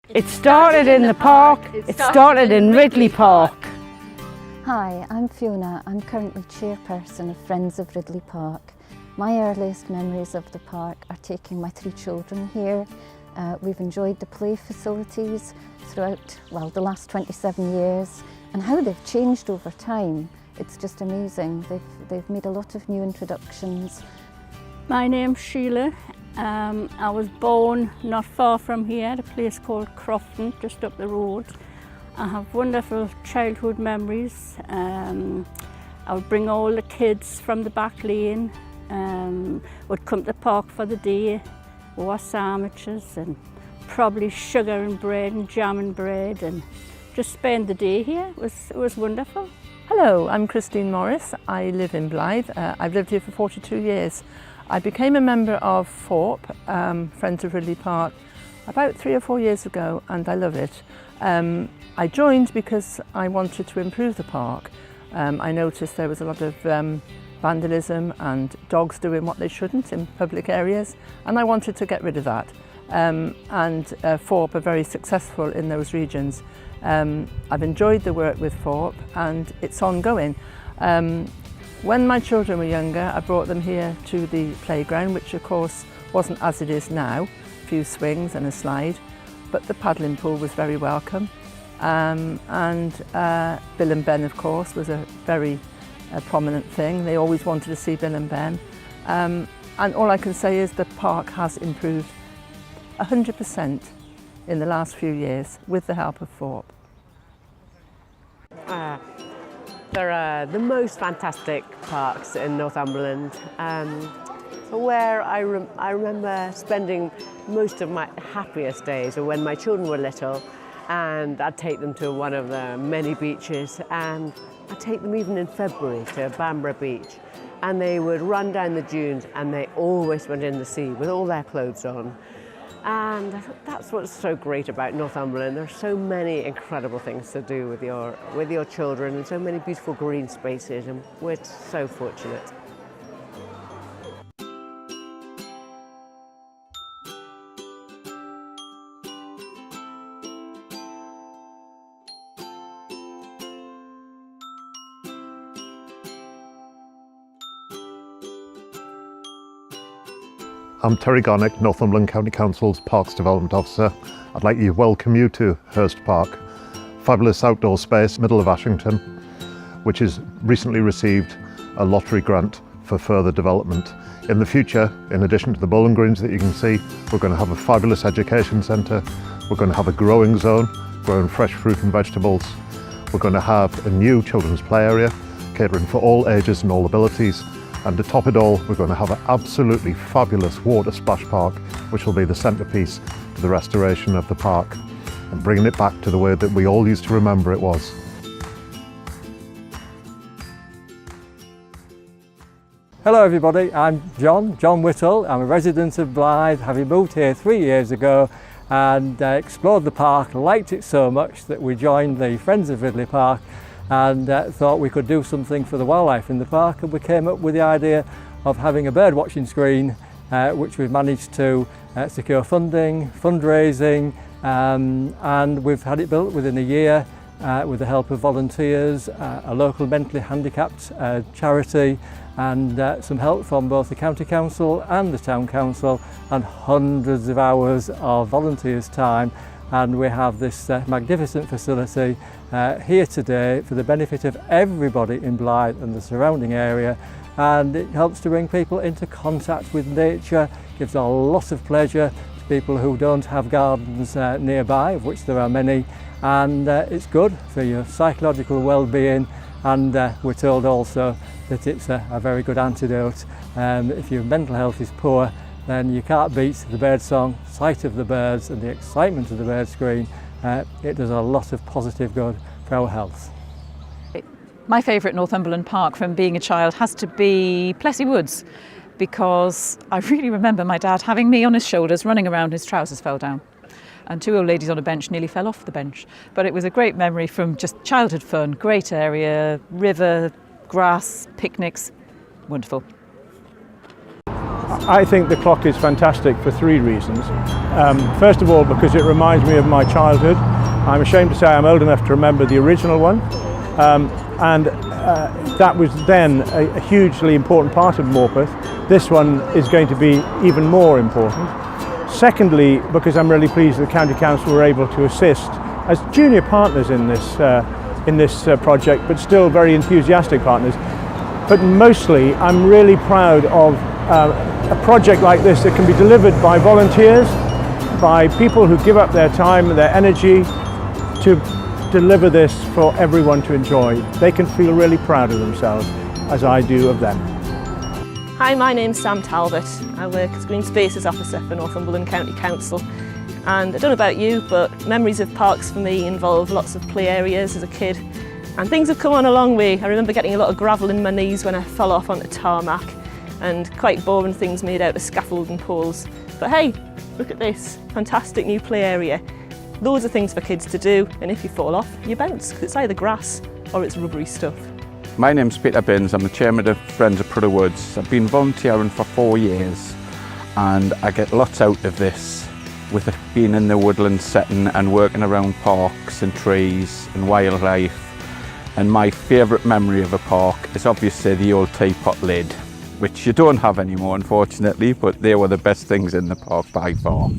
It started in the park, it started in Ridley Park. Hi, I'm Fiona. I'm currently chairperson of Friends of Ridley Park. My earliest memories of the park are taking my 3 children here. We've enjoyed the play facilities throughout, well, the last 27 years, and how they've changed over time. It's just amazing. They've made a lot of new introductions. My name's Sheila. I was born not far from here at a place called Crofton, just up the road. I have wonderful childhood memories. I would bring all the kids from the back lane, would come to the park for the day, wore sandwiches and probably sugar and bread and jam and bread, and just spend the day here. It was wonderful. Hello, I'm Christine Morris. I live in Blythe. I've lived here for 42 years. I became a member of FORP, Friends of Ridley Park, about 3 or 4 years ago, and I love it. I joined because I wanted to improve the park. I noticed there was a lot of vandalism and dogs doing what they shouldn't in public areas, and I wanted to get rid of that. FORP are very successful in those regions. I've enjoyed the work with FORP and it's ongoing. When my children were younger, I brought them here to the playground, which of course wasn't as it is now, a few swings and a slide, but the paddling pool was very welcome. Bill and Ben, of course, was a very prominent thing. They always wanted to see Bill and Ben. And all I can say is the park has improved 100% in the last few years with the help of FORP. They're the most fantastic parks in Northumberland, where I remember spending most of my happiest days were when my children were little, and I'd take them to one of the many beaches, and I'd take them even in February to Bamborough Beach, and they would run down the dunes and they always went in the sea with all their clothes on. And that's what's so great about Northumberland. There's so many incredible things to do with your children, and so many beautiful green spaces, and we're so fortunate. I'm Terry Garnick, Northumberland County Council's Parks Development Officer. I'd like to welcome you to Hurst Park, fabulous outdoor space, middle of Ashington, which has recently received a lottery grant for further development. In the future, in addition to the bowling greens that you can see, we're going to have a fabulous education centre, we're going to have a growing zone, growing fresh fruit and vegetables, we're going to have a new children's play area, catering for all ages and all abilities. And to top it all, we're going to have an absolutely fabulous water splash park, which will be the centrepiece to the restoration of the park and bringing it back to the way that we all used to remember it was. Hello everybody, I'm John Whittle. I'm a resident of Blythe, having moved here 3 years ago, and explored the park, liked it so much that we joined the Friends of Ridley Park and thought we could do something for the wildlife in the park, and we came up with the idea of having a bird watching screen, which we've managed to secure funding, fundraising, and we've had it built within a year with the help of volunteers, a local mentally handicapped charity, and some help from both the County Council and the Town Council, and hundreds of hours of volunteers' time. And we have this magnificent facility here today for the benefit of everybody in Blythe and the surrounding area, and it helps to bring people into contact with nature, gives a lot of pleasure to people who don't have gardens nearby, of which there are many, and it's good for your psychological well-being, and we're told also that it's a very good antidote. If your mental health is poor, then you can't beat the bird song, sight of the birds and the excitement of the bird screen. It does a lot of positive good for our health. My favourite Northumberland park from being a child has to be Plessy Woods, because I really remember my dad having me on his shoulders, running around, his trousers fell down, and 2 old ladies on a bench nearly fell off the bench. But it was a great memory from just childhood fun, great area, river, grass, picnics, wonderful. I think the clock is fantastic for three reasons. First of all, because it reminds me of my childhood. I'm ashamed to say I'm old enough to remember the original one. That was then a hugely important part of Morpeth. This one is going to be even more important. Secondly, because I'm really pleased the County Council were able to assist as junior partners in this project, but still very enthusiastic partners. But mostly, I'm really proud of a project like this that can be delivered by volunteers, by people who give up their time, their energy to deliver this for everyone to enjoy. They can feel really proud of themselves, as I do of them. Hi, my name's Sam Talbot. I work as Green Spaces Officer for Northumberland County Council. And I don't know about you, but memories of parks for me involve lots of play areas as a kid. And things have come on a long way. I remember getting a lot of gravel in my knees when I fell off onto tarmac, and quite boring things made out of scaffolding poles. But hey, look at this, fantastic new play area. Loads of things for kids to do, and if you fall off, you bounce, because it's either grass or it's rubbery stuff. My name's Peter Binns, I'm the chairman of Friends of Prydder Woods. I've been volunteering for 4 years and I get lots out of this, with it being in the woodland setting and working around parks and trees and wildlife. And my favourite memory of a park is obviously the old teapot lid, which you don't have anymore unfortunately, but they were the best things in the park by far.